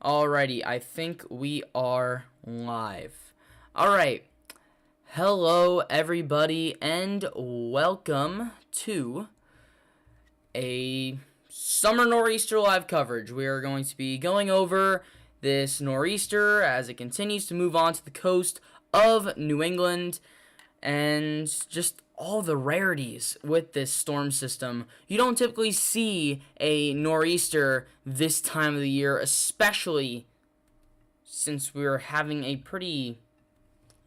Alrighty, I think we are live. Alright, hello everybody and welcome to a summer nor'easter live coverage. We are going to be going over this nor'easter as it continues to move on to the coast of New England and just all the rarities with this storm system. You don't typically see a nor'easter this time of the year, especially since we're having a pretty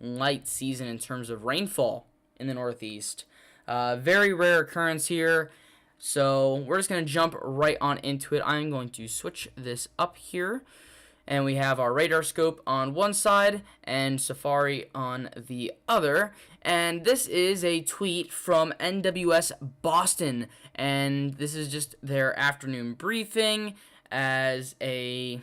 light season in terms of rainfall in the Northeast. Very rare occurrence here, so we're just going to jump right on into it. I'm going to switch this up here. And we have our radar scope on one side and Safari on the other. And this is a tweet from NWS Boston. And this is just their afternoon briefing as the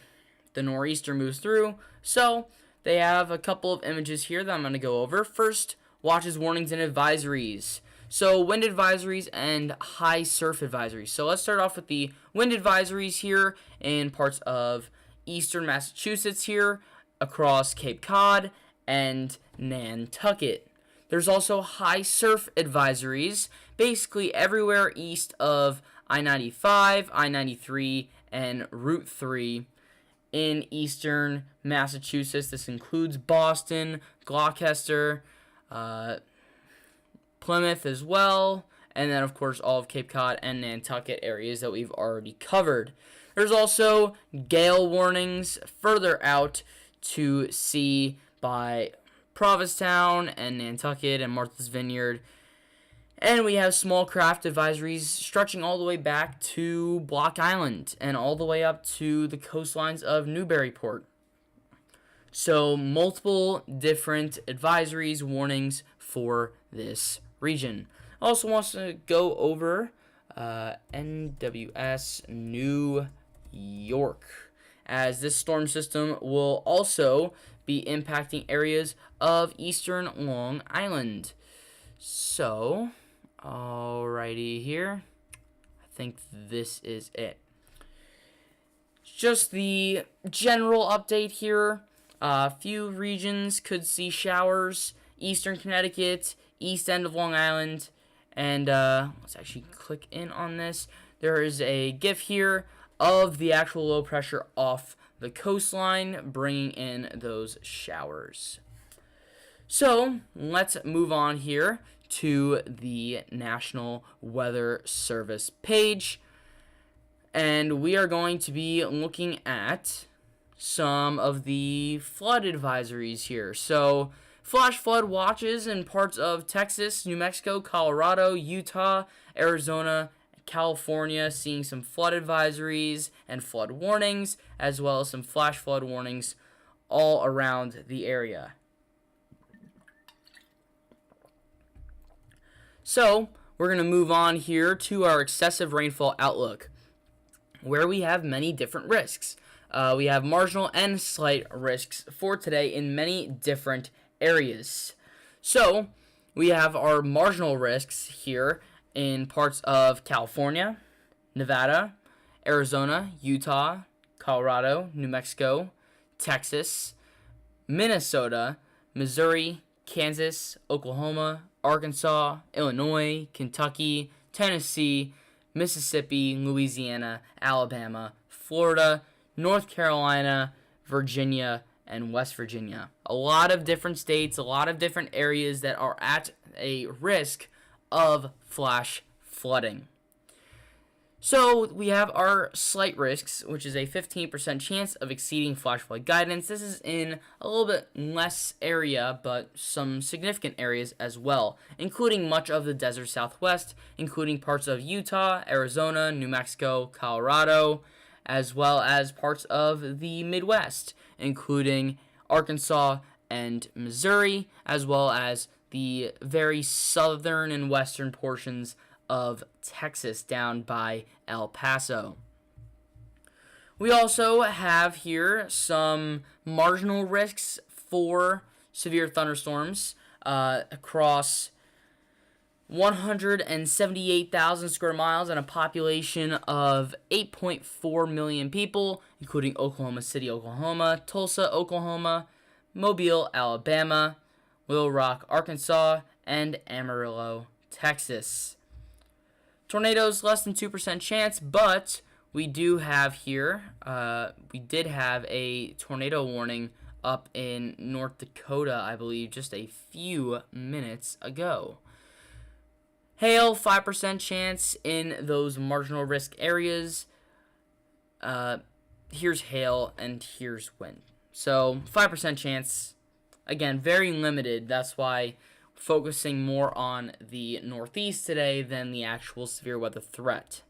nor'easter moves through. So they have a couple of images here that I'm going to go over. First, watches, warnings, and advisories. So wind advisories and high surf advisories. So let's start off with the wind advisories here in parts of eastern Massachusetts here, across Cape Cod and Nantucket. There's also high surf advisories, basically everywhere east of I-95, I-93, and Route 3 in eastern Massachusetts. This includes Boston, Gloucester, Plymouth as well, and then of course all of Cape Cod and Nantucket areas that we've already covered. There's also gale warnings further out to sea by Provincetown and Nantucket and Martha's Vineyard. And we have small craft advisories stretching all the way back to Block Island and all the way up to the coastlines of Newburyport. So multiple different advisories, warnings for this region. I also want to go over NWS New York, as this storm system will also be impacting areas of eastern Long Island. So, alrighty here. I think this is it. Just the general update here. A few regions could see showers. Eastern Connecticut, east end of Long Island. And let's actually click in on this. There is a GIF here of the actual low pressure off the coastline, bringing in those showers. So let's move on here to the National Weather Service page. And we are going to be looking at some of the flood advisories here. So flash flood watches in parts of Texas, New Mexico, Colorado, Utah, Arizona, California, seeing some flood advisories and flood warnings, as well as some flash flood warnings all around the area. So, we're going to move on here to our excessive rainfall outlook, where we have many different risks. We have marginal and slight risks for today in many different areas. So, we have our marginal risks here in parts of California, Nevada, Arizona, Utah, Colorado, New Mexico, Texas, Minnesota, Missouri, Kansas, Oklahoma, Arkansas, Illinois, Kentucky, Tennessee, Mississippi, Louisiana, Alabama, Florida, North Carolina, Virginia, and West Virginia. A lot of different states, a lot of different areas that are at a risk of flash flooding. So we have our slight risks, which is a 15% chance of exceeding flash flood guidance. This is in a little bit less area, but some significant areas as well, including much of the desert Southwest, including parts of Utah, Arizona, New Mexico, Colorado, as well as parts of the Midwest, including Arkansas and Missouri, as well as the very southern and western portions of Texas down by El Paso. We also have here some marginal risks for severe thunderstorms across 178,000 square miles and a population of 8.4 million people, including Oklahoma City, Oklahoma, Tulsa, Oklahoma, Mobile, Alabama, Little Rock, Arkansas, and Amarillo, Texas. Tornadoes, less than 2% chance, but we do have here, we did have a tornado warning up in North Dakota, I believe, just a few minutes ago. Hail, 5% chance in those marginal risk areas. Here's hail and here's wind. So 5% chance, again, very limited. That's why focusing more on the Northeast today than the actual severe weather threat.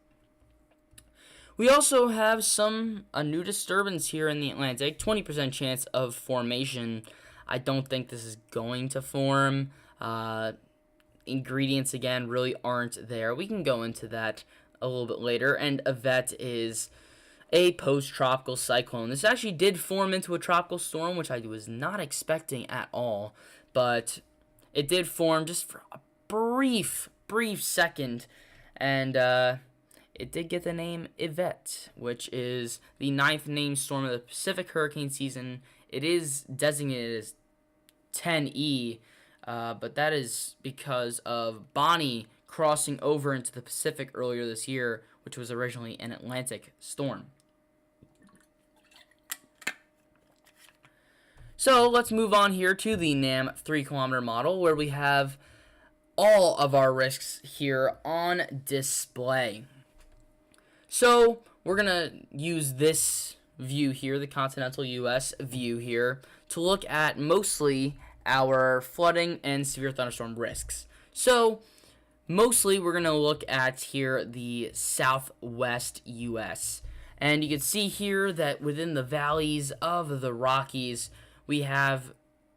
We also have a new disturbance here in the Atlantic, 20% chance of formation. I don't think this is going to form. Ingredients, again, really aren't there. We can go into that a little bit later. And Yvette is a post-tropical cyclone. This actually did form into a tropical storm, which I was not expecting at all. But it did form just for a brief second. And it did get the name Yvette, which is the 9th named storm of the Pacific hurricane season. It is designated as 10E. But that is because of Bonnie crossing over into the Pacific earlier this year, which was originally an Atlantic storm. So let's move on here to the NAM 3-kilometer model, where we have all of our risks here on display. So we're going to use this view here, the continental U.S. view here, to look at mostly our flooding and severe thunderstorm risks. So, mostly we're going to look at here the southwest U.S. And you can see here that within the valleys of the Rockies, we have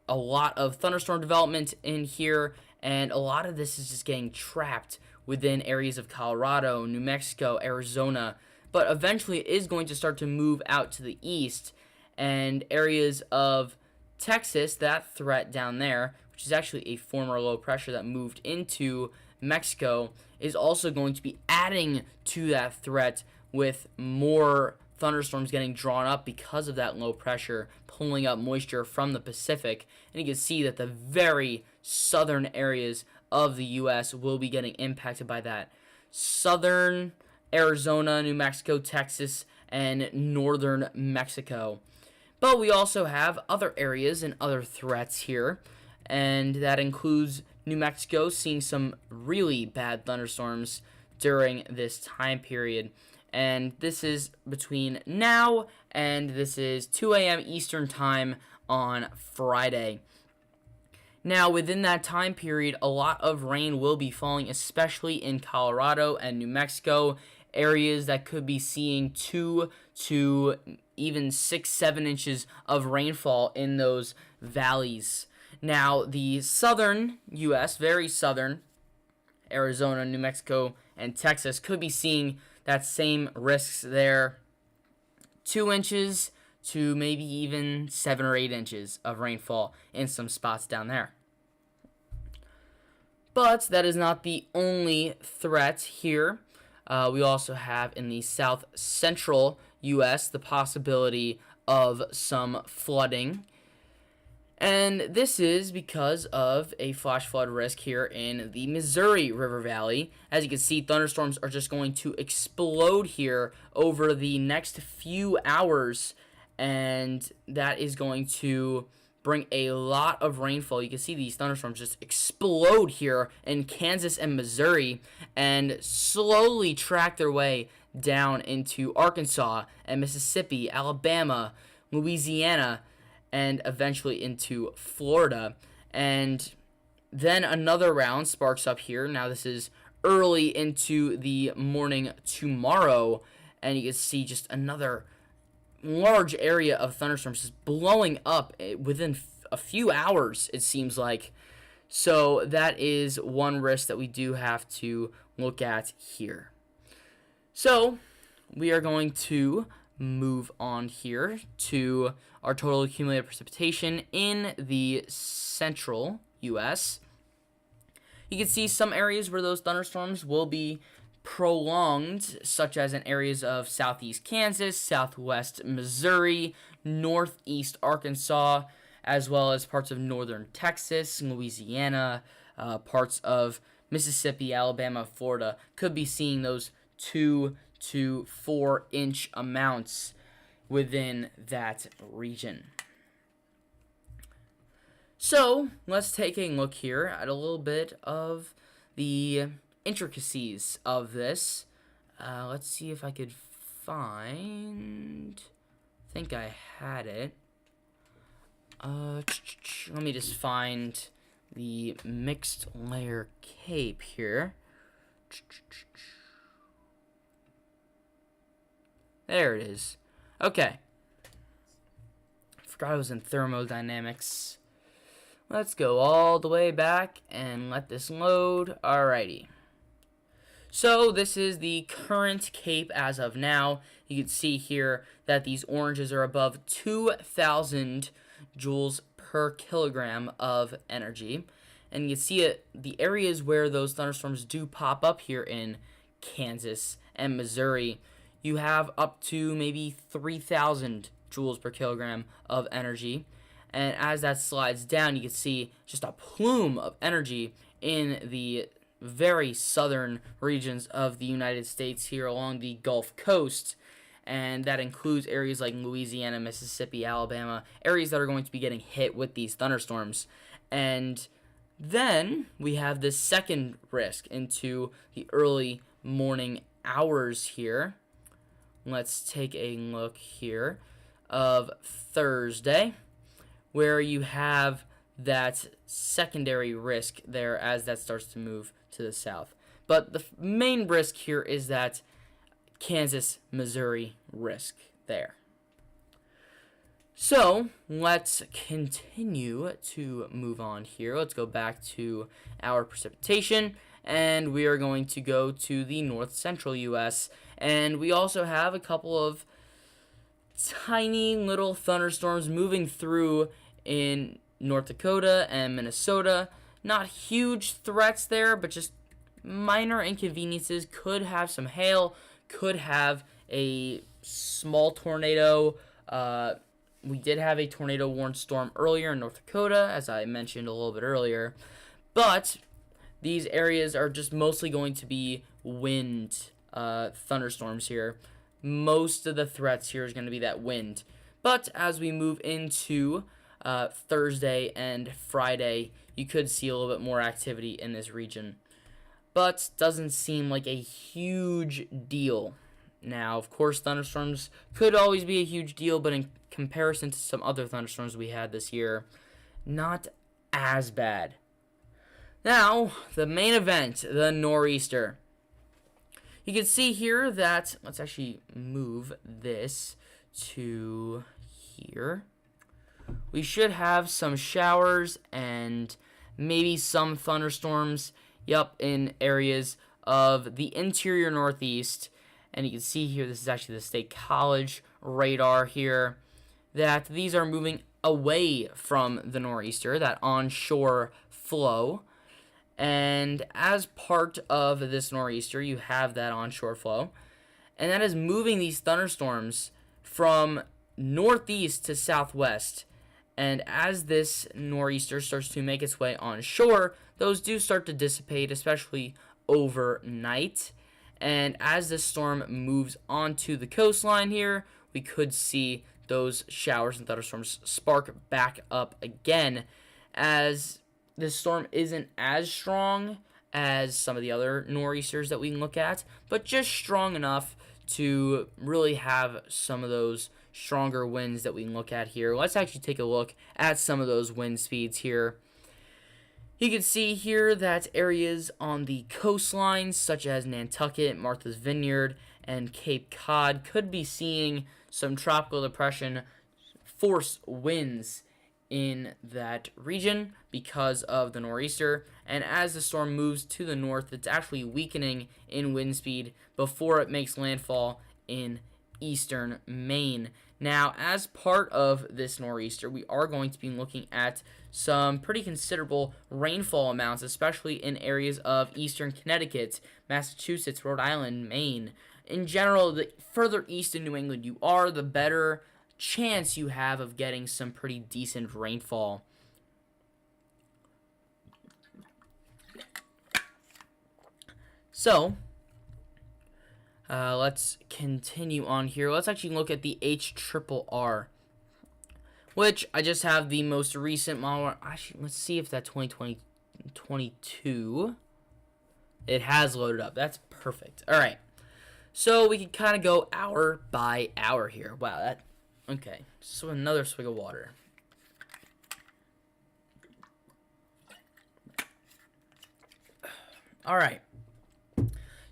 a lot of thunderstorm development in here, and a lot of this is just getting trapped within areas of Colorado, New Mexico, Arizona, but eventually it is going to start to move out to the east, and areas of Texas, that threat down there, which is actually a former low pressure that moved into Mexico, is also going to be adding to that threat with more thunderstorms getting drawn up because of that low pressure pulling up moisture from the Pacific. And you can see that the very southern areas of the U.S. will be getting impacted by that. Southern Arizona, New Mexico, Texas, and northern Mexico. But we also have other areas and other threats here, and that includes New Mexico seeing some really bad thunderstorms during this time period. And this is between now and this is 2 a.m. Eastern Time on Friday. Now, within that time period, a lot of rain will be falling, especially in Colorado and New Mexico, areas that could be seeing 2 to even 6-7 inches of rainfall in those valleys. Now, the southern U.S., very southern, Arizona, New Mexico, and Texas could be seeing that same risks there. 2 inches to maybe even 7 or 8 inches of rainfall in some spots down there. But that is not the only threat here. We also have in the south central U.S. the possibility of some flooding. And this is because of a flash flood risk here in the Missouri River Valley. As you can see, thunderstorms are just going to explode here over the next few hours, and that is going to bring a lot of rainfall. You can see these thunderstorms just explode here in Kansas and Missouri and slowly track their way down into Arkansas and Mississippi, Alabama, Louisiana, and eventually into Florida. And then another round sparks up here. Now this is early into the morning tomorrow, and you can see just another large area of thunderstorms just blowing up within a few hours, it seems like. So that is one risk that we do have to look at here. So we are going to move on here to our total accumulated precipitation in the central U.S. You can see some areas where those thunderstorms will be prolonged, such as in areas of southeast Kansas, southwest Missouri, northeast Arkansas, as well as parts of northern Texas, Louisiana, parts of Mississippi, Alabama, Florida. Could be seeing those 2 to 4 inch amounts within that region. So let's take a look here at a little bit of the intricacies of this. Let's see if I could find. I think I had it. Let me just find the mixed layer cape here. There it is. Okay. Forgot I was in thermodynamics. Let's go all the way back and let this load. Alrighty. So this is the current cape as of now. You can see here that these oranges are above 2,000 joules per kilogram of energy. And you can see it, the areas where those thunderstorms do pop up here in Kansas and Missouri, you have up to maybe 3,000 joules per kilogram of energy. And as that slides down, you can see just a plume of energy in the very southern regions of the United States here along the Gulf Coast. And that includes areas like Louisiana, Mississippi, Alabama, areas that are going to be getting hit with these thunderstorms. And then we have this second risk into the early morning hours here. Let's take a look here of Thursday, where you have that secondary risk there as that starts to move to the south. But the main risk here is that Kansas, Missouri risk there. So let's continue to move on here. Let's go back to our precipitation, and we are going to go to the north central U.S. And we also have a couple of tiny little thunderstorms moving through in North Dakota and Minnesota. Not huge threats there, but just minor inconveniences. Could have some hail, could have a small tornado. We did have a tornado warned storm earlier in North Dakota, as I mentioned a little bit earlier. But these areas are just mostly going to be wind thunderstorms here. Most of the threats here is going to be that wind. But as we move into Thursday and Friday, you could see a little bit more activity in this region. But doesn't seem like a huge deal. Now, of course, thunderstorms could always be a huge deal, but in comparison to some other thunderstorms we had this year, not as bad. Now, the main event, the nor'easter. You can see here that, let's actually move this to here. We should have some showers and maybe some thunderstorms, in areas of the interior northeast. And you can see here, this is actually the State College radar here, that these are moving away from the nor'easter, that onshore flow. And as part of this nor'easter, you have that onshore flow. And that is moving these thunderstorms from northeast to southwest. And as this nor'easter starts to make its way onshore, those do start to dissipate, especially overnight. And as this storm moves onto the coastline here, we could see those showers and thunderstorms spark back up again, as this storm isn't as strong as some of the other nor'easters that we can look at, but just strong enough to really have some of those stronger winds that we can look at here. Let's actually take a look at some of those wind speeds here. You can see here that areas on the coastlines, such as Nantucket, Martha's Vineyard, and Cape Cod, could be seeing some tropical depression force winds in that region because of the nor'easter. And as the storm moves to the north, it's actually weakening in wind speed before it makes landfall in eastern Maine. Now, as part of this nor'easter, we are going to be looking at some pretty considerable rainfall amounts, especially in areas of eastern Connecticut, Massachusetts, Rhode Island, Maine. In general, the further east in New England you are, the better chance you have of getting some pretty decent rainfall. So, let's continue on here. Let's actually look at the HRRR, which I just have the most recent model. Actually, let's see if that 2022. It has loaded up. That's perfect. All right. So we can kind of go hour by hour here. Wow, okay. So another swig of water. All right.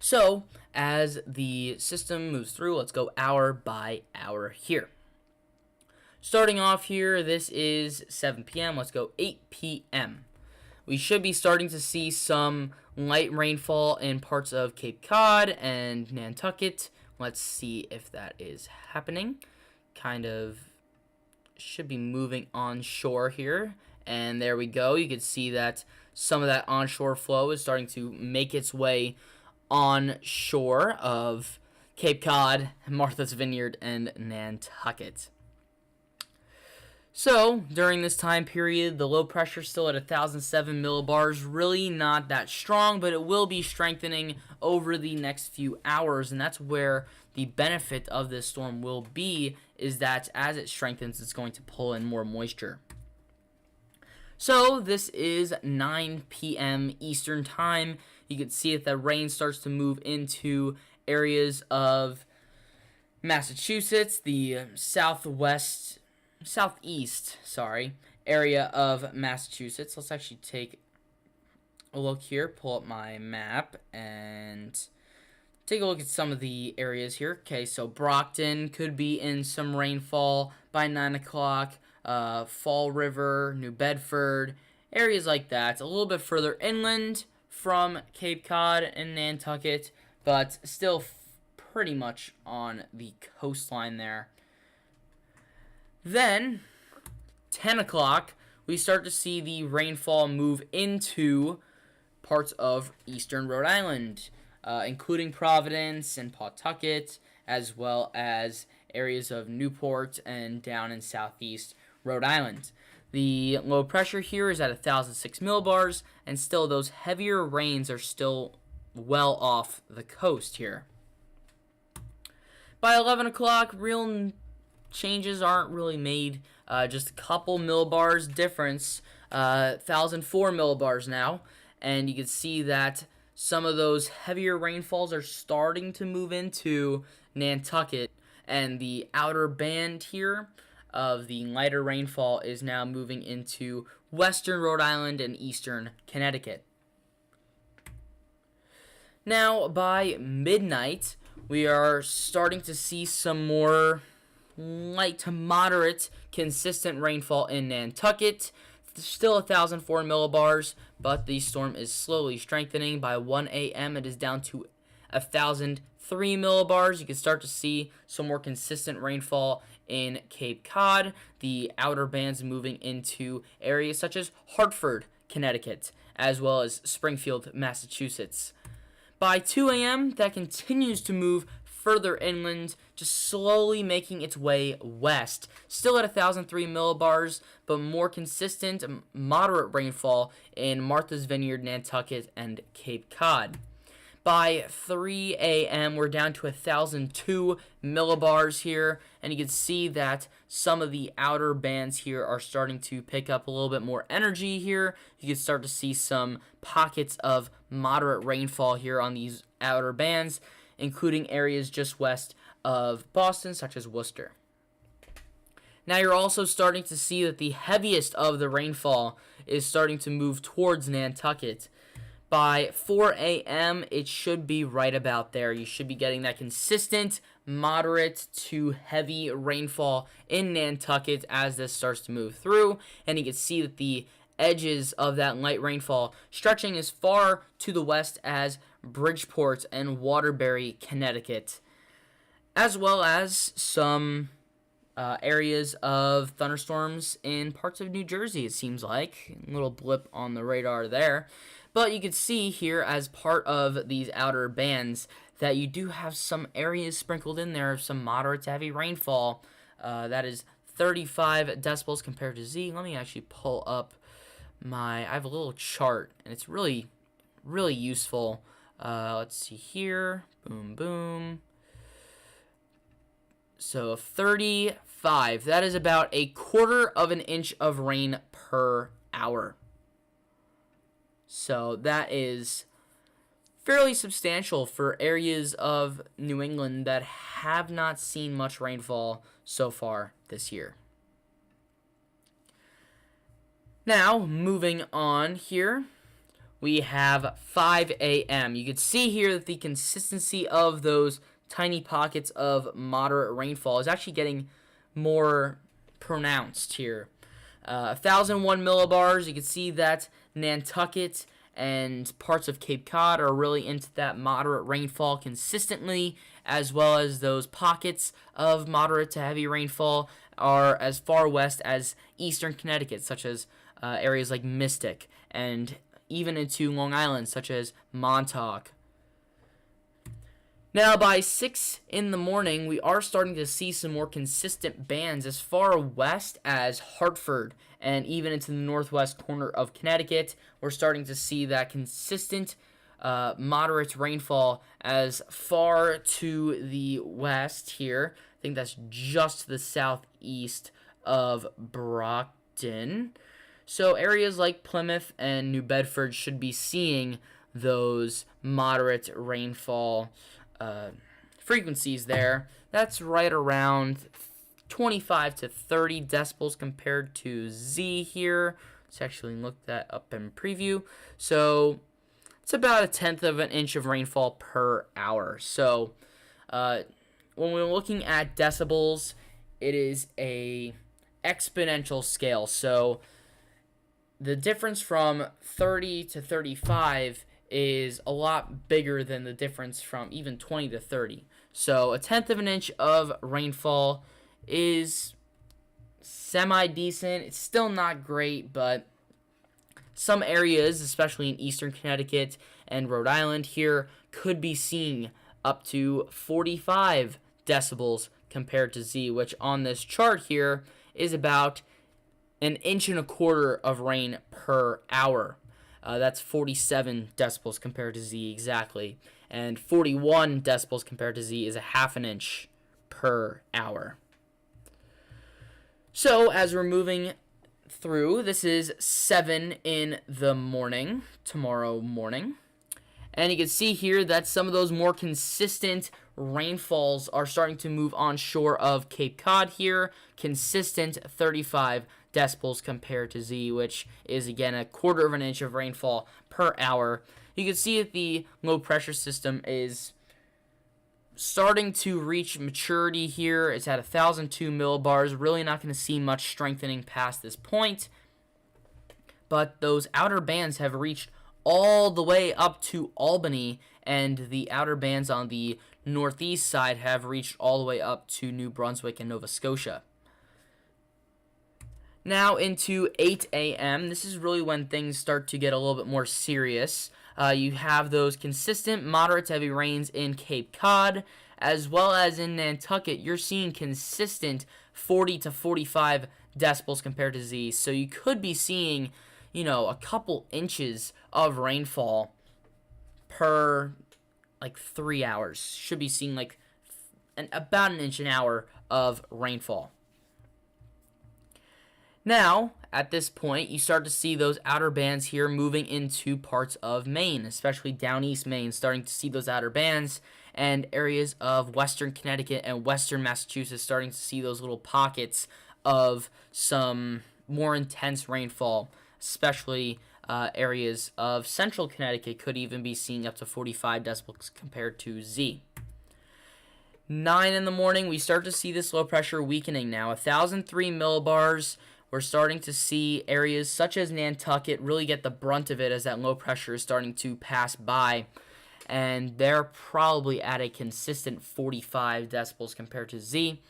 So as the system moves through, let's go hour by hour here. Starting off here, this is 7 p.m. Let's go 8 p.m. We should be starting to see some light rainfall in parts of Cape Cod and Nantucket. Let's see if that is happening. Kind of should be moving onshore here. And there we go. You can see that some of that onshore flow is starting to make its way onshore of Cape Cod, Martha's Vineyard, and Nantucket. So, during this time period, the low pressure is still at 1,007 millibars, really not that strong, but it will be strengthening over the next few hours, and that's where the benefit of this storm will be, is that as it strengthens, it's going to pull in more moisture. So, this is 9 p.m. Eastern Time. You can see that the rain starts to move into areas of Massachusetts, the southeast area of Massachusetts. Let's actually take a look here, pull up my map, and take a look at some of the areas here. Okay, so Brockton could be in some rainfall by 9 o'clock. Fall River, New Bedford, areas like that. A little bit further inland from Cape Cod and Nantucket, but still pretty much on the coastline there. Then, 10 o'clock, we start to see the rainfall move into parts of eastern Rhode Island, including Providence and Pawtucket, as well as areas of Newport and down in southeast Rhode Island. The low pressure here is at 1,006 millibars, and still those heavier rains are still well off the coast here. By 11 o'clock, real changes aren't really made. Just a couple millibars difference, 1,004 millibars now, and you can see that some of those heavier rainfalls are starting to move into Nantucket, and the outer band here of the lighter rainfall is now moving into western Rhode Island and eastern Connecticut. Now, by midnight, we are starting to see some more light to moderate consistent rainfall in Nantucket. Still 1,004 millibars, but the storm is slowly strengthening. By 1 a.m. it is down to 1,003 millibars. You can start to see some more consistent rainfall in Cape Cod. The outer bands moving into areas such as Hartford, Connecticut, as well as Springfield, Massachusetts. By 2 a.m., that continues to move further inland, just slowly making its way west. Still at 1,003 millibars, but more consistent, moderate rainfall in Martha's Vineyard, Nantucket, and Cape Cod. By 3 a.m., we're down to 1,002 millibars here, and you can see that some of the outer bands here are starting to pick up a little bit more energy here. You can start to see some pockets of moderate rainfall here on these outer bands, including areas just west of Boston, such as Worcester. Now you're also starting to see that the heaviest of the rainfall is starting to move towards Nantucket. By 4 a.m., it should be right about there. You should be getting that consistent, moderate to heavy rainfall in Nantucket as this starts to move through. And you can see that the edges of that light rainfall stretching as far to the west as Bridgeport and Waterbury, Connecticut, as well as some areas of thunderstorms in parts of New Jersey, it seems like. A little blip on the radar there. But you can see here, as part of these outer bands, that you do have some areas sprinkled in there of some moderate to heavy rainfall. That is 35 decibels compared to Z. Let me actually pull up I have a little chart, and it's really, really useful. Let's see here. Boom, boom. So 35, that is about a quarter of an inch of rain per hour. So that is fairly substantial for areas of New England that have not seen much rainfall so far this year. Now, moving on here, we have 5 a.m. You can see here that the consistency of those tiny pockets of moderate rainfall is actually getting more pronounced here. 1,001 millibars, you can see that Nantucket and parts of Cape Cod are really into that moderate rainfall consistently, as well as those pockets of moderate to heavy rainfall are as far west as eastern Connecticut, such as areas like Mystic, and even into Long Island, such as Montauk. Now, by 6 in the morning, we are starting to see some more consistent bands as far west as Hartford and even into the northwest corner of Connecticut. We're starting to see that consistent moderate rainfall as far to the west here. I think that's just to the southeast of Brockton. So areas like Plymouth and New Bedford should be seeing those moderate rainfall frequencies there. That's right around 25 to 30 decibels compared to Z here. Let's actually look that up in preview. So it's about 1/10 of an inch of rainfall per hour. So when we're looking at decibels, it is a exponential scale. So the difference from 30 to 35 is a lot bigger than the difference from even 20 to 30. So 1/10 of an inch of rainfall is semi-decent. It's still not great, but some areas, especially in eastern Connecticut and Rhode Island here, could be seeing up to 45 decibels compared to Z, which on this chart here is about 1.25 inches of rain per hour. That's 47 decibels compared to Z exactly. And 41 decibels compared to Z is 1/2 inch per hour. So as we're moving through, this is 7 in the morning, tomorrow morning. And you can see here that some of those more consistent rainfalls are starting to move onshore of Cape Cod here. Consistent 35 decibels compared to Z, which is again 1/4 of an inch of rainfall per hour. You can see that the low pressure system is starting to reach maturity here. It's at 1,002 millibars. Really not going to see much strengthening past this point. But those outer bands have reached all the way up to Albany, and the outer bands on the northeast side have reached all the way up to New Brunswick and Nova Scotia. Now into 8 a.m. This is really when things start to get a little bit more serious. You have those consistent moderate to heavy rains in Cape Cod, as well as in Nantucket. You're seeing consistent 40 to 45 decibels compared to Z. So you could be seeing, a couple inches of rainfall per 3 hours. Should be seeing about 1 inch an hour of rainfall. Now, at this point, you start to see those outer bands here moving into parts of Maine, especially down east Maine, starting to see those outer bands, and areas of western Connecticut and western Massachusetts starting to see those little pockets of some more intense rainfall, especially areas of central Connecticut could even be seeing up to 45 decibels compared to Z. 9 in the morning, we start to see this low pressure weakening now. 1,003 millibars. We're starting to see areas such as Nantucket really get the brunt of it as that low pressure is starting to pass by. And they're probably at a consistent 45 decibels compared to Z.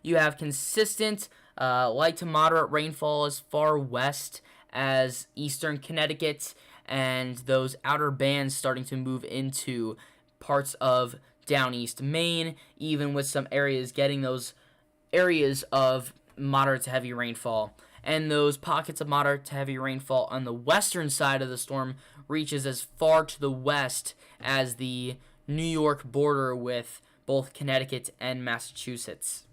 You have consistent light to moderate rainfall as far west as eastern Connecticut, and those outer bands starting to move into parts of down east Maine, even with some areas getting those areas of moderate to heavy rainfall. And those pockets of moderate to heavy rainfall on the western side of the storm reaches as far to the west as the New York border with both Connecticut and Massachusetts.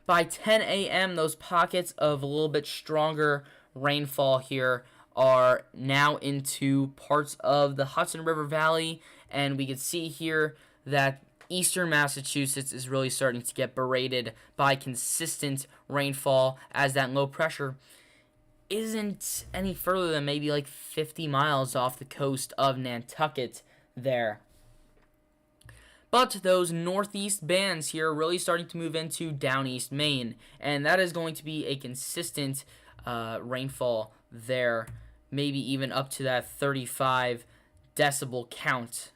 By 10 a.m., those pockets of a little bit stronger rainfall here are now into parts of the Hudson River Valley, and we can see here that eastern Massachusetts is really starting to get berated by consistent rainfall, as that low pressure isn't any further than maybe like 50 miles off the coast of Nantucket there. But those northeast bands here are really starting to move into down east Maine, and that is going to be a consistent rainfall there, maybe even up to that 35 decibel count.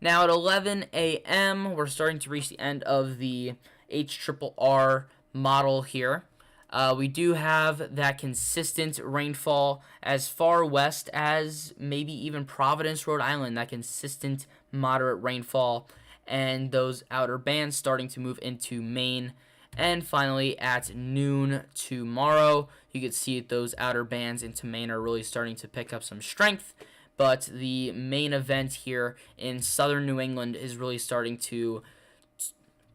Now at 11 a.m., we're starting to reach the end of the HRRR model here. We do have that consistent rainfall as far west as maybe even Providence, Rhode Island, that consistent moderate rainfall, and those outer bands starting to move into Maine. And finally, at noon tomorrow, you can see those outer bands into Maine are really starting to pick up some strength. But the main event here in southern New England is really starting to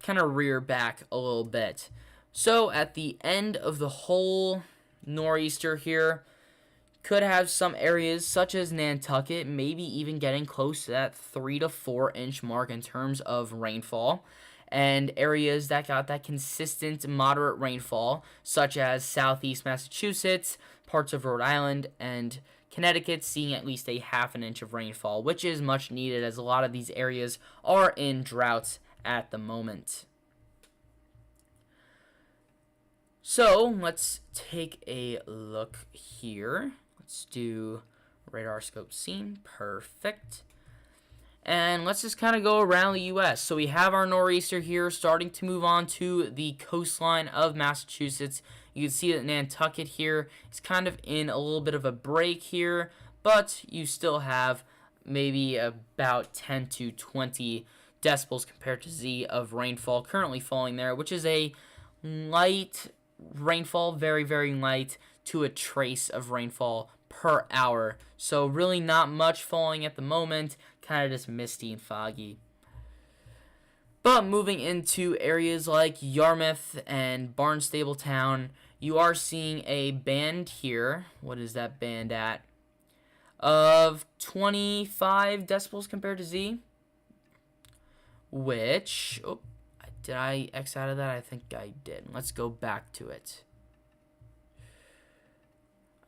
kind of rear back a little bit. So at the end of the whole nor'easter here, could have some areas such as Nantucket maybe even getting close to that 3 to 4 inch mark in terms of rainfall. And areas that got that consistent moderate rainfall, such as southeast Massachusetts, parts of Rhode Island, and Connecticut, seeing at least a half an inch of rainfall, which is much needed as a lot of these areas are in drought at the moment. So let's take a look here. Let's do radar scope scene. Perfect. And let's just kind of go around the U.S. So we have our nor'easter here starting to move on to the coastline of Massachusetts. You can see that Nantucket here is kind of in a little bit of a break here, but you still have maybe about 10 to 20 decibels compared to Z of rainfall currently falling there, which is a light rainfall, very, very light, to a trace of rainfall per hour. So really not much falling at the moment, kind of just misty and foggy. But moving into areas like Yarmouth and Barnstabletown, you are seeing a band here. What is that band at? Of 25 decibels compared to Z. Which, did I X out of that? I think I did. Let's go back to it.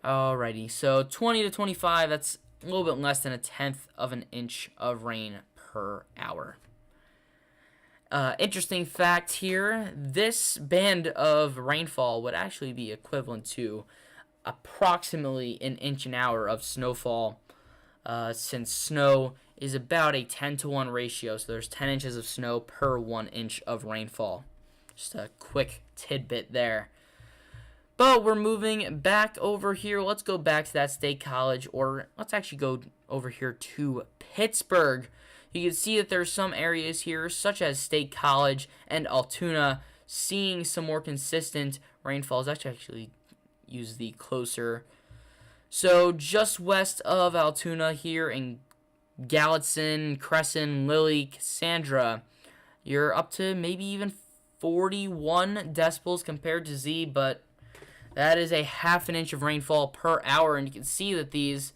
Alrighty, so 20 to 25, that's a little bit less than 1/10 of an inch of rain per hour. Interesting fact here, this band of rainfall would actually be equivalent to approximately an inch an hour of snowfall, since snow is about a 10 to 1 ratio, so there's 10 inches of snow per 1 inch of rainfall. Just a quick tidbit there. But we're moving back over here. Let's go back to that State College, or let's actually go over here to Pittsburgh. You can see that there's some areas here, such as State College and Altoona, seeing some more consistent rainfalls. Let's actually use the closer. So just west of Altoona here in Gallatin, Crescent, Lilly, Cassandra, you're up to maybe even 41 decibels compared to Z, but that is a half an inch of rainfall per hour, and you can see that these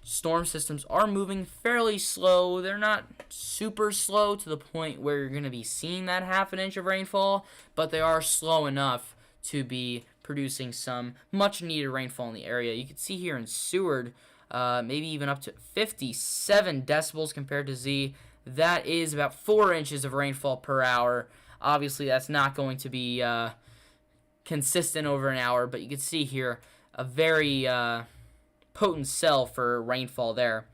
storm systems are moving fairly slow. They're not super slow to the point where you're going to be seeing that half an inch of rainfall, but they are slow enough to be producing some much needed rainfall in the area. You can see here in Seward, maybe even up to 57 decibels compared to Z. That is about 4 inches of rainfall per hour. Obviously, that's not going to be consistent over an hour, but you can see here a very potent cell for rainfall there.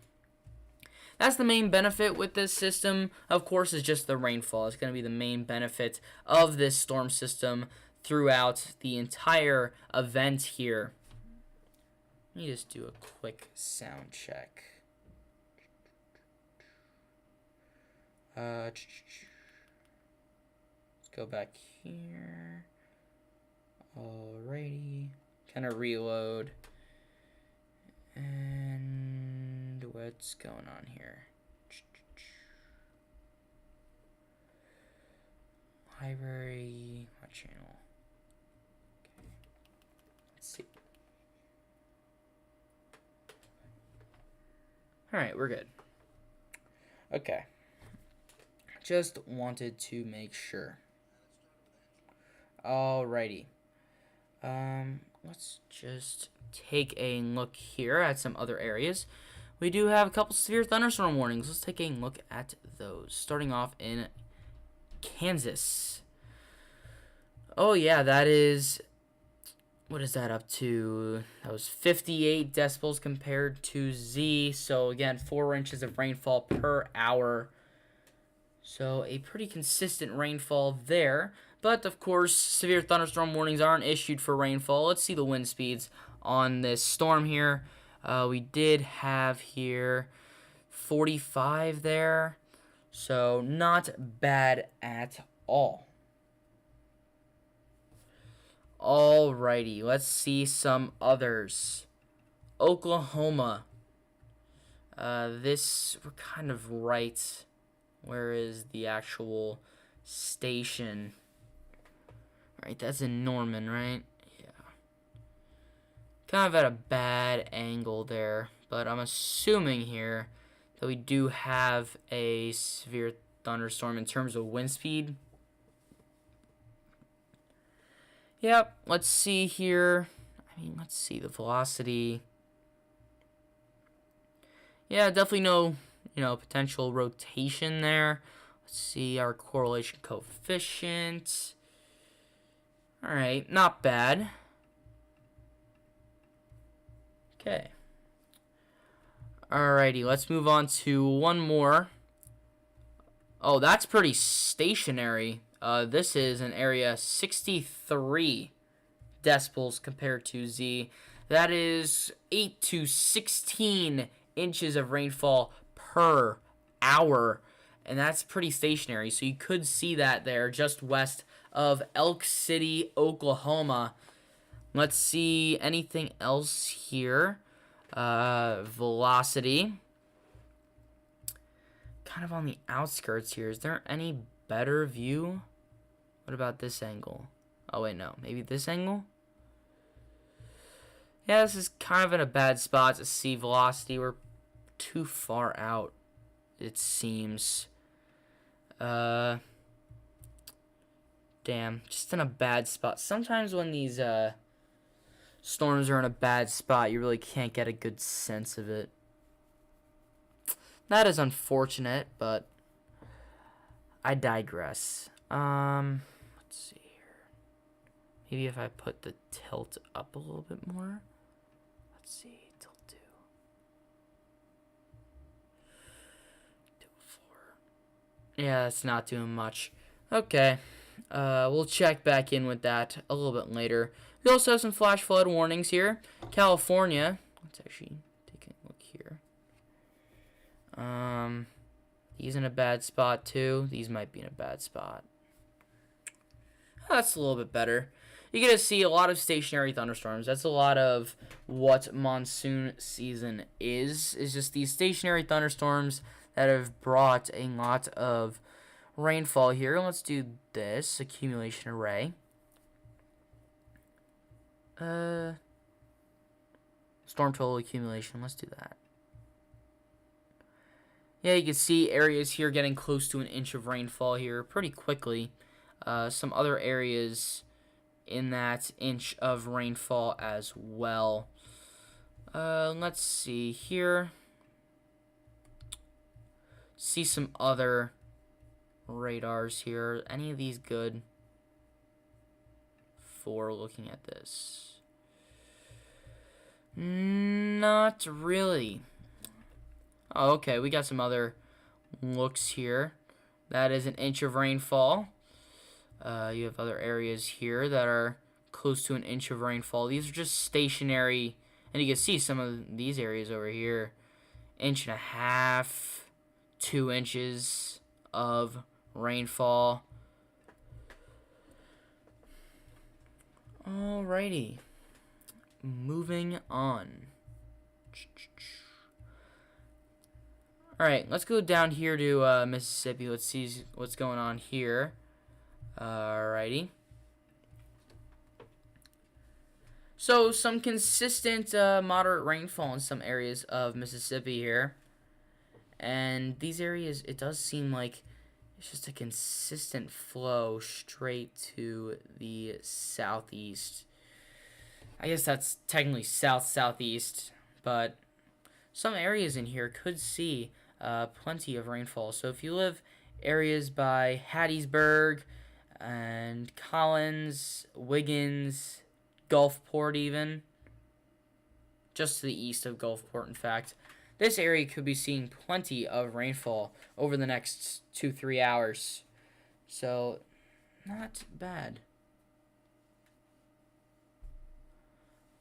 That's the main benefit with this system, of course, is just the rainfall. It's going to be the main benefit of this storm system throughout the entire event here. Let me just do a quick sound check. Let's go back here. Alrighty. Kind of reload. And what's going on here? Library. What channel? Okay. Let's see. Alright, we're good. Okay. Just wanted to make sure. Alrighty. Let's just take a look here at some other areas. We do have a couple severe thunderstorm warnings. Let's take a look at those. Starting off in Kansas. Oh yeah, that is... What is that up to? That was 58 decibels compared to Z. So again, 4 inches of rainfall per hour. So a pretty consistent rainfall there. But of course, severe thunderstorm warnings aren't issued for rainfall. Let's see the wind speeds on this storm here. We did have here 45 there. So not bad at all. Alrighty, let's see some others. Oklahoma. This, we're kind of right. Where is the actual station? Right, that's in Norman, right? Yeah. Kind of at a bad angle there, but I'm assuming here that we do have a severe thunderstorm in terms of wind speed. Yep, let's see here. Let's see the velocity. Yeah, definitely no, potential rotation there. Let's see our correlation coefficient. All right, not bad. Okay. Alrighty, let's move on to one more. Oh, that's pretty stationary. This is an area 63 decibels compared to Z. That is 8 to 16 inches of rainfall per hour. And that's pretty stationary. So you could see that there just west of Elk City, Oklahoma. Let's see anything else here. Velocity. Kind of on the outskirts here. Is there any better view? What about this angle? Oh, wait, no. Maybe this angle? Yeah, this is kind of in a bad spot to see velocity. We're too far out, it seems. Damn. Just in a bad spot. Sometimes when these, storms are in a bad spot, you really can't get a good sense of it. That is unfortunate, but I digress. Let's see here. Maybe if I put the tilt up a little bit more. Let's see, tilt 2. Tilt 4. Yeah, that's not doing much. Okay. We'll check back in with that a little bit later. We also have some flash flood warnings here. California. Let's actually take a look here. He's in a bad spot too. These might be in a bad spot. That's a little bit better. You're going to see a lot of stationary thunderstorms. That's a lot of what monsoon season is just these stationary thunderstorms that have brought a lot of rainfall here. Let's do this accumulation array. Storm total accumulation. Let's do that. Yeah, you can see areas here getting close to an inch of rainfall here pretty quickly. Some other areas in that inch of rainfall as well. Let's see here. See some other radars here. Any of these good for looking at this? Not really. Oh, okay, we got some other looks here. That is an inch of rainfall. You have other areas here that are close to an inch of rainfall. These are just stationary, and you can see some of these areas over here. Inch and a half, 2 inches of rainfall. Alrighty, moving on. Alright, let's go down here to Mississippi. Let's see what's going on here. Alrighty. So, some consistent moderate rainfall in some areas of Mississippi here. And these areas, it does seem like it's just a consistent flow straight to the southeast. I guess that's technically south-southeast, but some areas in here could see plenty of rainfall. So if you live areas by Hattiesburg and Collins, Wiggins, Gulfport even, just to the east of Gulfport, in fact, this area could be seeing plenty of rainfall over the next 2-3 hours. So, not bad.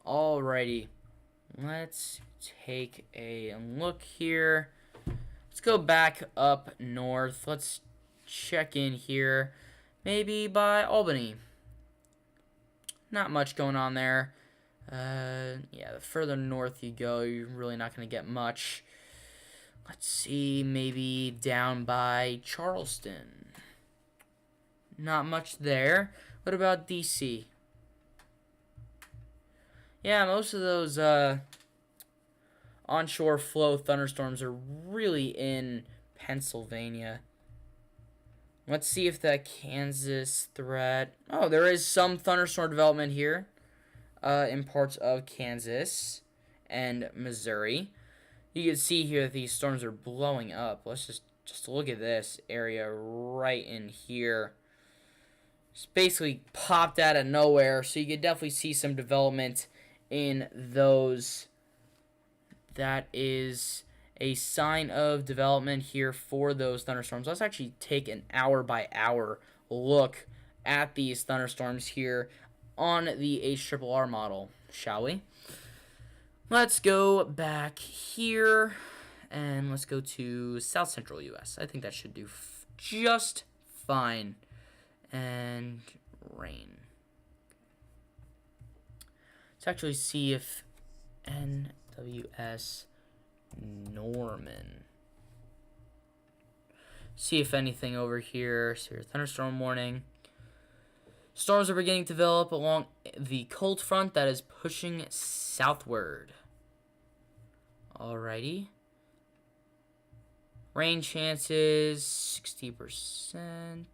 Alrighty, let's take a look here. Let's go back up north. Let's check in here, maybe by Albany. Not much going on there. Yeah, the further north you go, you're really not going to get much. Let's see, maybe down by Charleston. Not much there. What about D.C.? Yeah, most of those onshore flow thunderstorms are really in Pennsylvania. Let's see if that Kansas threat... Oh, there is some thunderstorm development here in parts of Kansas and Missouri. You can see here that these storms are blowing up. Let's just look at this area right in here. It's basically popped out of nowhere, so you could definitely see some development in those. That is a sign of development here for those thunderstorms. Let's actually take an hour-by-hour look at these thunderstorms here on the HRRR model, shall we? Let's go back here, and let's go to South Central U.S. I think that should do just fine. And rain. Let's actually see if NWS Norman. See if anything over here. Severe thunderstorm warning. Storms are beginning to develop along the cold front that is pushing southward. Alrighty. Rain chances 60%.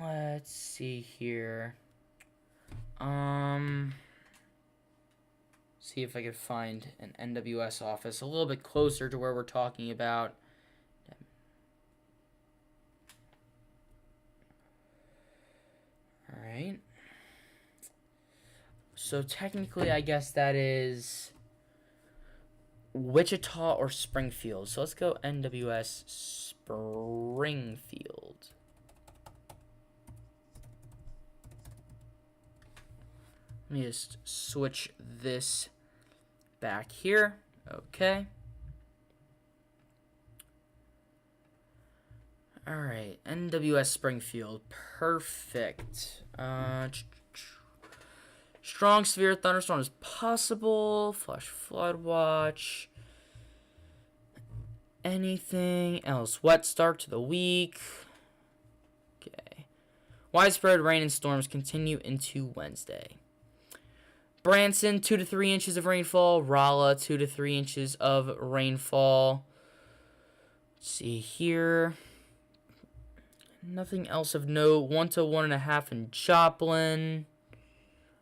Let's see here. See if I could find an NWS office a little bit closer to where we're talking about. Alright. So technically, I guess that is Wichita or Springfield. So let's go NWS Springfield. Let me just switch this back here. Okay. Alright, NWS Springfield. Perfect. Strong severe thunderstorm is possible. Flash flood watch. Anything else? Wet start to the week. Okay. Widespread rain and storms continue into Wednesday. Branson, 2 to 3 inches of rainfall. Rolla, 2 to 3 inches of rainfall. Let's see here. Nothing else of note. 1 to 1.5 in Joplin.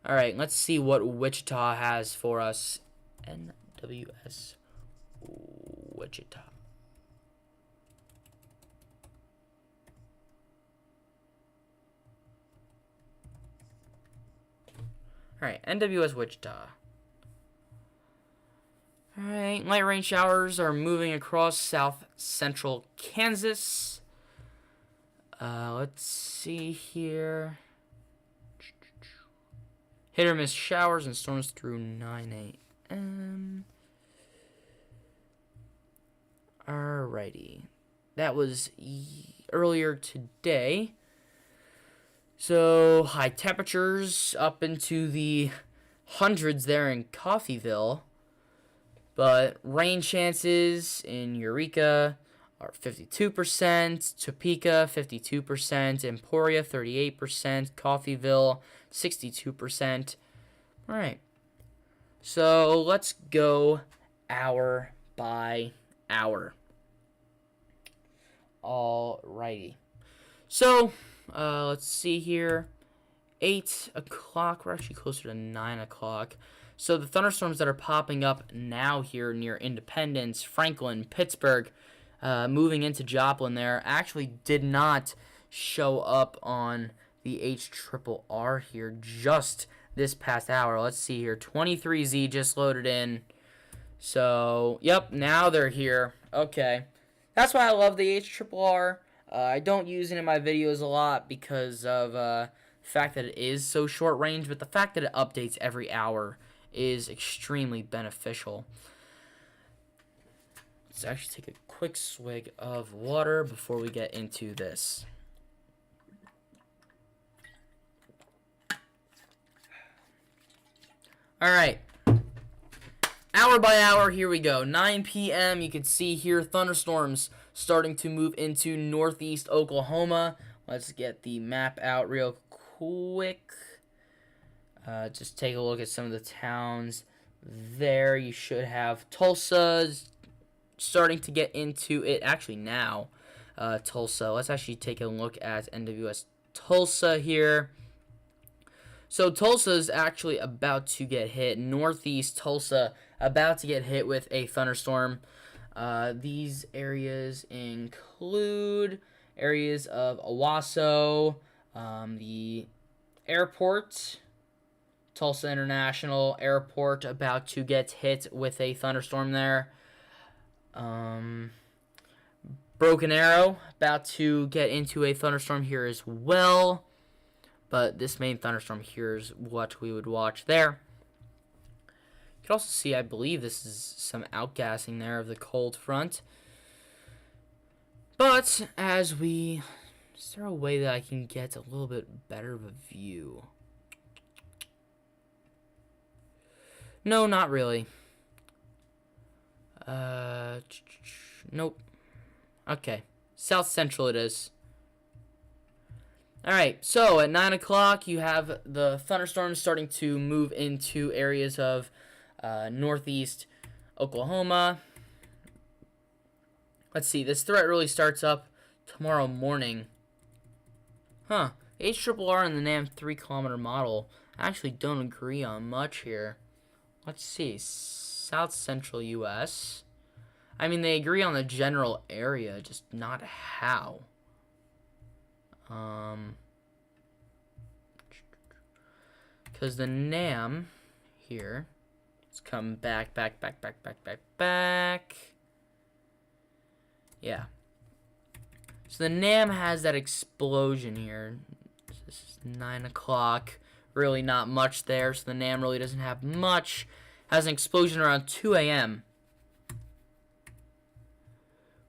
All right, let's see what Wichita has for us. NWS Wichita. All right, NWS Wichita. Alright, light rain showers are moving across south central Kansas. Let's see here. Hit or miss showers and storms through 9 a.m. Alrighty. That was earlier today. So, high temperatures up into the hundreds there in Coffeyville. But rain chances in Eureka are 52%, Topeka 52%, Emporia 38%, Coffeyville 62%. All right. So let's go hour by hour. Alrighty. So let's see here. 8 o'clock. We're actually closer to 9 o'clock. So the thunderstorms that are popping up now here near Independence, Franklin, Pittsburgh, moving into Joplin there, actually did not show up on the HRRR here just this past hour. Let's see here. 23Z just loaded in. So, yep, now they're here. Okay. That's why I love the HRRR. I don't use it in my videos a lot because of the fact that it is so short range, but the fact that it updates every hour is extremely beneficial. Let's actually take a quick swig of water before we get into this. Alright. Hour by hour, here we go. 9 p.m., you can see here thunderstorms starting to move into northeast Oklahoma. Let's get the map out real quick. Just take a look at some of the towns there. You should have Tulsa starting to get into it. Actually, now, Tulsa. Let's actually take a look at NWS Tulsa here. So Tulsa is actually about to get hit. Northeast Tulsa about to get hit with a thunderstorm. These areas include areas of Owasso, the airport, Tulsa International Airport about to get hit with a thunderstorm there. Broken Arrow about to get into a thunderstorm here as well. But this main thunderstorm here is what we would watch there. You can also see, I believe this is some outgassing there of the cold front. But as we... Is there a way that I can get a little bit better of a view? No, not really. Nope. Okay. South Central it is. Alright, so at 9 o'clock you have the thunderstorms starting to move into areas of northeast Oklahoma. Let's see, this threat really starts up tomorrow morning. Huh. HRRR and the NAM 3-kilometer model actually don't agree on much here. Let's see. South Central U.S. I mean, they agree on the general area, just not how. Because the NAM here, let's come back. Yeah. So the NAM has that explosion here. This is 9 o'clock. Really not much there, so the NAM really doesn't have much. Has an explosion around 2 a.m.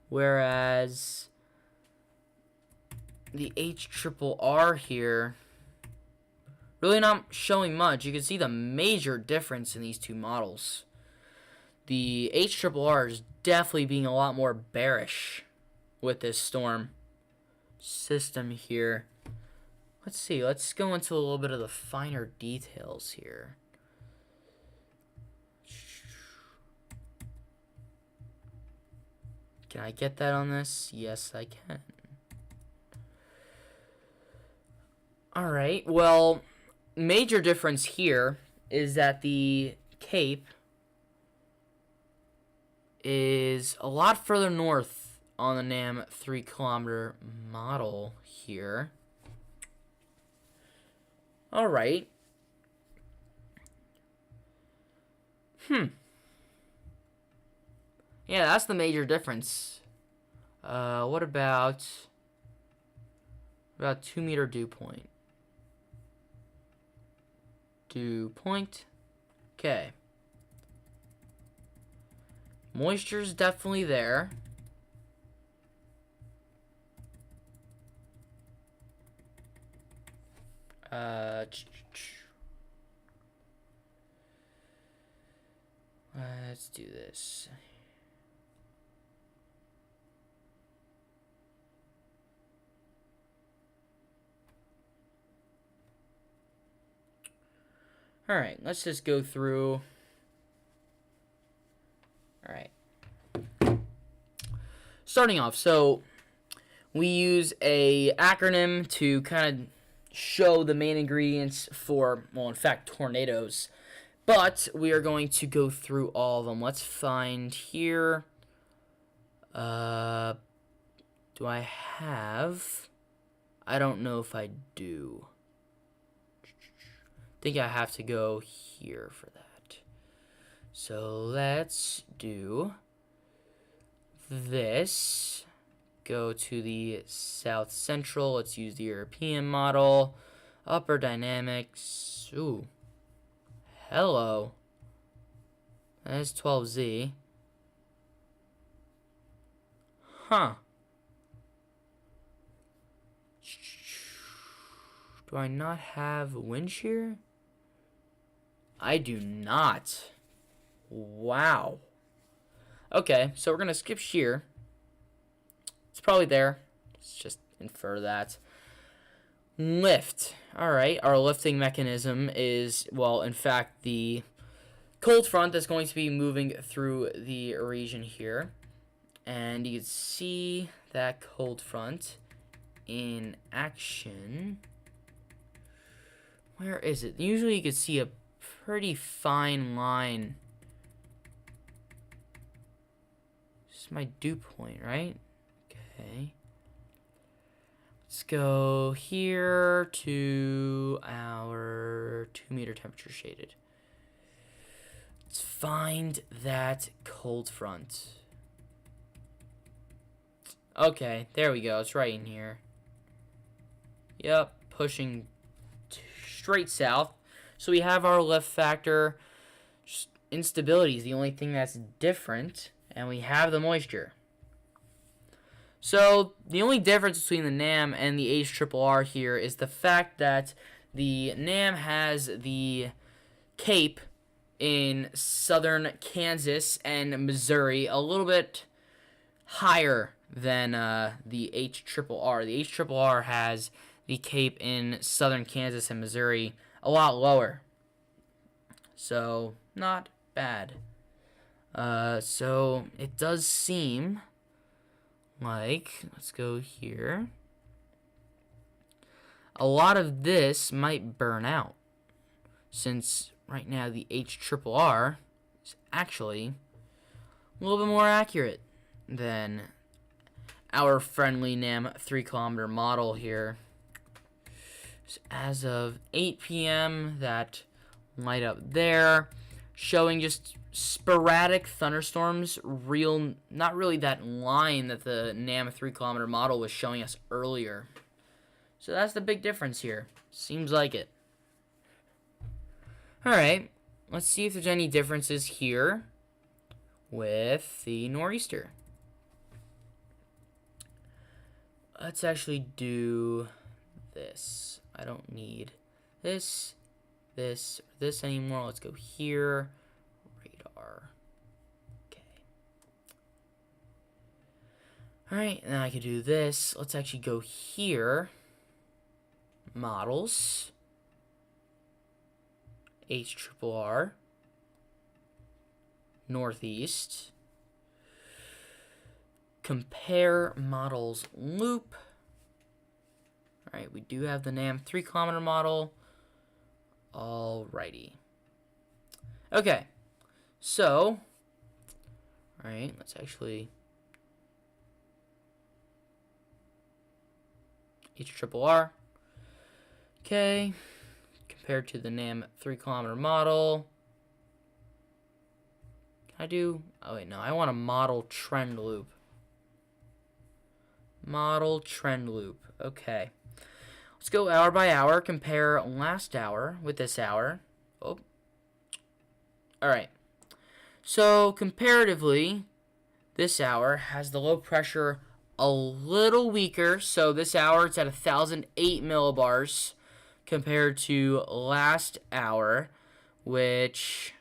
Whereas the HRRR here, really not showing much. You can see the major difference in these two models. The HRRR is definitely being a lot more bearish with this storm system here. Let's see. Let's go into a little bit of the finer details here. Can I get that on this? Yes, I can. Alright, well, major difference here is that the Cape is a lot further north on the NAM 3-kilometer model here. Alright. Yeah, that's the major difference. What about 2-meter dew point? Dew point. Okay. Moisture's definitely there. Let's do this. All right, let's just go through. All right. Starting off, so we use a acronym to kind of show the main ingredients for, well, in fact, tornadoes. But we are going to go through all of them. Let's find here. Do I have? I don't know if I do. I think I have to go here for that. So let's do this. Go to the South Central. Let's use the European model. Upper dynamics. Ooh. Hello. That is 12Z. Huh. Do I not have wind shear? I do not. Wow. Okay, so we're going to skip shear. It's probably there. Let's just infer that. Lift. Alright, our lifting mechanism is, well, in fact, the cold front that's going to be moving through the region here. And you can see that cold front in action. Where is it? Usually you can see a pretty fine line. This is my dew point, right? Okay. Let's go here to our 2-meter temperature shaded. Let's find that cold front. Okay, there we go. It's right in here. Yep, pushing straight south. So we have our lift factor. Just instability is the only thing that's different. And we have the moisture. So the only difference between the NAM and the HRRR here is the fact that the NAM has the cape in southern Kansas and Missouri a little bit higher than the HRRR. The HRRR has the cape in southern Kansas and Missouri a lot lower. So, not bad. So, it does seem like, let's go here, a lot of this might burn out, since right now the HRRR is actually a little bit more accurate than our friendly NAM 3-kilometer model here. So as of 8 p.m., that light up there, showing just sporadic thunderstorms, not really that line that the NAM 3-kilometer model was showing us earlier. So that's the big difference here. Seems like it. Alright, let's see if there's any differences here with the nor'easter. Let's actually do this. I don't need this anymore. Let's go here. Radar. Okay. Alright, now I can do this. Let's actually go here. Models. HRRR. Northeast. Compare models loop. Alright, we do have the NAM 3-kilometer model. Alrighty. Okay. So, alright, let's actually HRRR. Okay. Compared to the NAM 3-kilometer model. Can I do... Oh, wait, no. I want a model trend loop. Model trend loop. Okay. Let's go hour by hour. Compare last hour with this hour. Oh. Alright. So, comparatively, this hour has the low pressure a little weaker. So, this hour it's at 1,008 millibars compared to last hour, which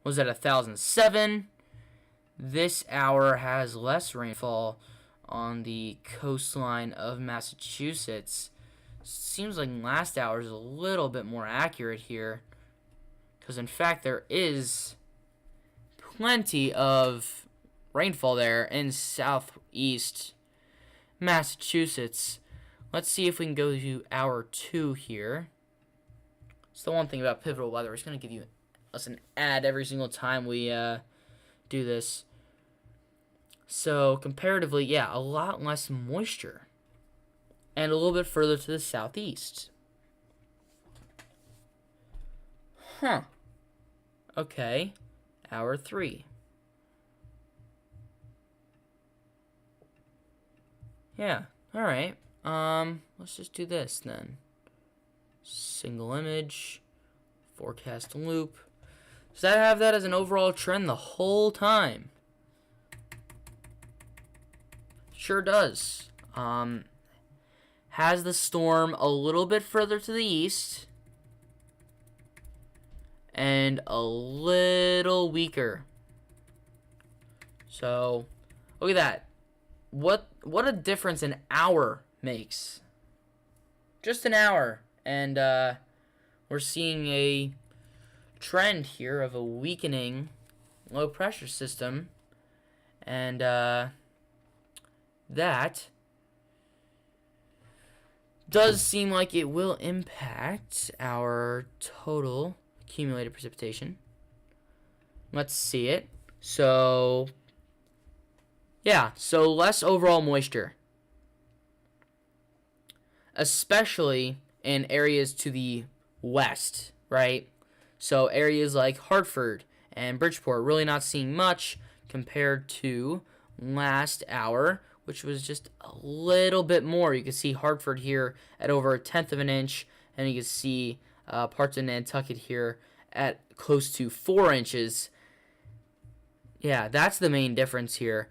was at 1,007. This hour has less rainfall on the coastline of Massachusetts. Seems like last hour is a little bit more accurate here, because in fact there is plenty of rainfall there in southeast Massachusetts. Let's see if we can go to hour 2 here. It's the one thing about Pivotal Weather. It's going to give you us an ad every single time we do this. So, comparatively, yeah, a lot less moisture. And a little bit further to the southeast. Huh. Okay. Hour 3. Yeah. Alright. Let's just do this then. Single image. Forecast loop. Does that have that as an overall trend the whole time? Sure does. Has the storm a little bit further to the east and a little weaker. So, look at that. What a difference an hour makes. Just an hour. And we're seeing a trend here of a weakening low pressure system. And that does seem like it will impact our total accumulated precipitation. Let's see it. So, yeah, so less overall moisture, especially in areas to the west, right? So areas like Hartford and Bridgeport really not seeing much compared to last hour, which was just a little bit more. You can see Hartford here at over 1/10 of an inch, and you can see parts of Nantucket here at close to 4 inches. Yeah, that's the main difference here.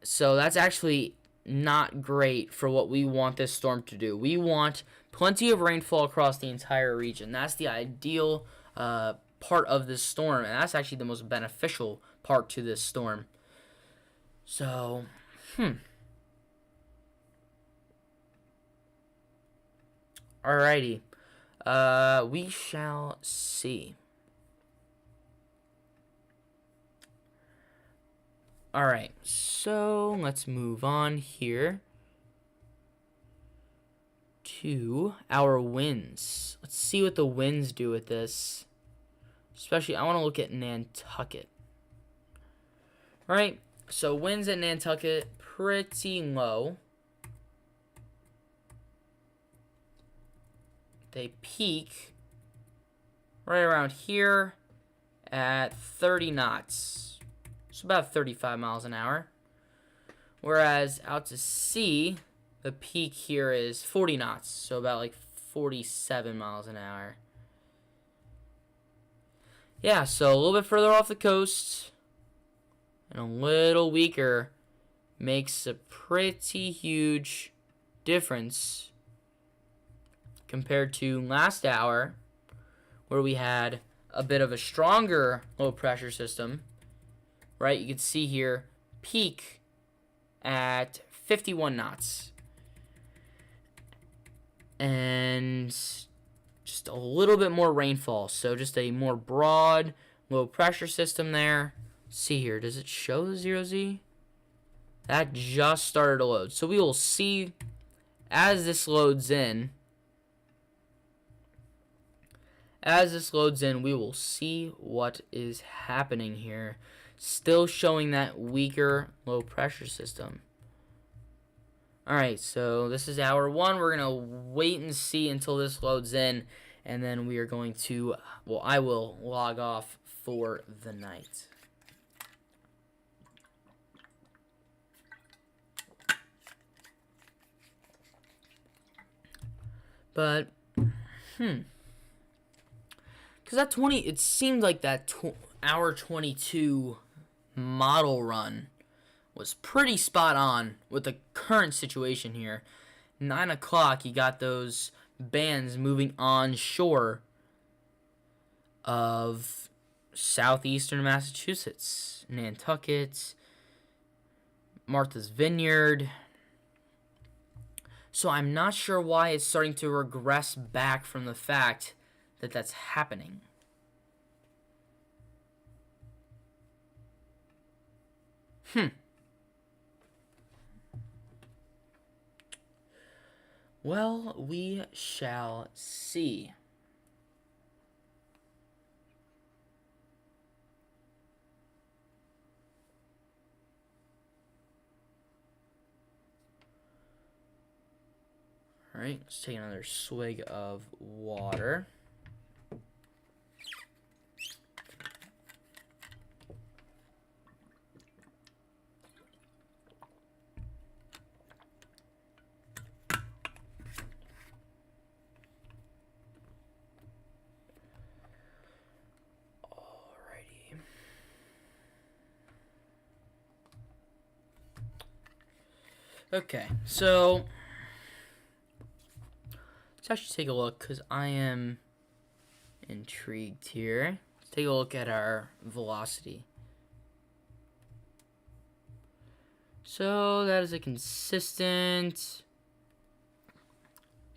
So that's actually not great for what we want this storm to do. We want plenty of rainfall across the entire region. That's the ideal part of this storm, and that's actually the most beneficial part to this storm. So, alrighty. We shall see. Alright, so let's move on here to our winds. Let's see what the winds do with this. Especially, I want to look at Nantucket. Alright, so winds at Nantucket, pretty low. They peak right around here at 30 knots. So about 35 miles an hour. Whereas out to sea, the peak here is 40 knots. So about like 47 miles an hour. Yeah, so a little bit further off the coast and a little weaker makes a pretty huge difference compared to last hour, where we had a bit of a stronger low pressure system. Right, you can see here, peak at 51 knots. And just a little bit more rainfall. So just a more broad, low pressure system there. Let's see here, does it show the 0Z? That just started to load. So we will see as this loads in. As this loads in, we will see what is happening here. Still showing that weaker low pressure system. Alright, so this is hour 1. We're going to wait and see until this loads in. And then we are going to, well, I will log off for the night. But, because that 20, it seemed like that hour 22 model run was pretty spot on with the current situation here. 9 o'clock, you got those bands moving on shore of southeastern Massachusetts, Nantucket, Martha's Vineyard. So I'm not sure why it's starting to regress back from the fact that that's happening. Well, we shall see. Alright, let's take another swig of water. Alrighty. Okay, so let's actually take a look, because I am intrigued here. Let's take a look at our velocity. So that is a consistent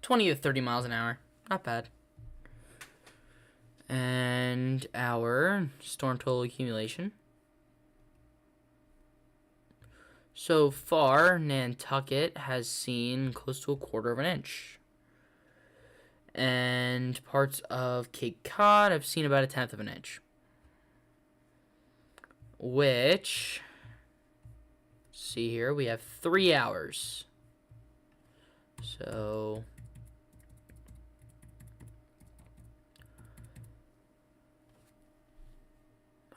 20 to 30 miles an hour. Not bad. And our storm total accumulation. So far, Nantucket has seen close to 1/4 of an inch. And parts of Cape Cod have seen about 1/10 of an inch. Which, see here, we have 3 hours. So,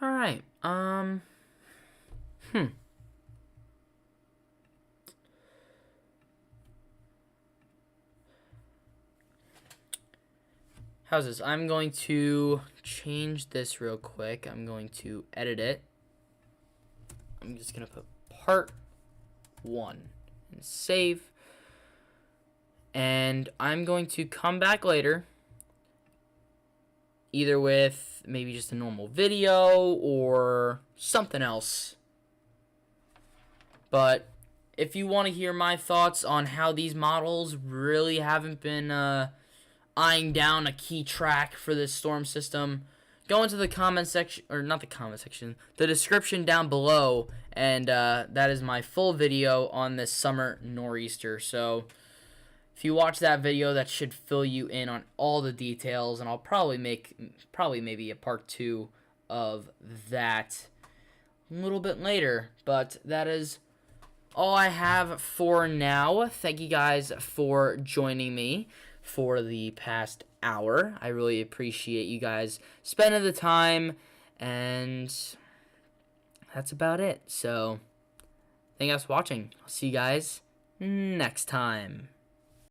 alright, how's this? I'm going to change this real quick. I'm going to edit it. I'm just going to put part 1 and save. And I'm going to come back later, either with maybe just a normal video or something else. But if you want to hear my thoughts on how these models really haven't been eyeing down a key track for this storm system, go into the comment section, or not the comment section, the description down below, and that is my full video on this summer nor'easter. So if you watch that video, that should fill you in on all the details, and I'll probably make maybe a part 2 of that a little bit later. But that is all I have for now. Thank you guys for joining me for the past hour. I really appreciate you guys spending the time, and that's about it. So thank you guys for watching. I'll see you guys next time.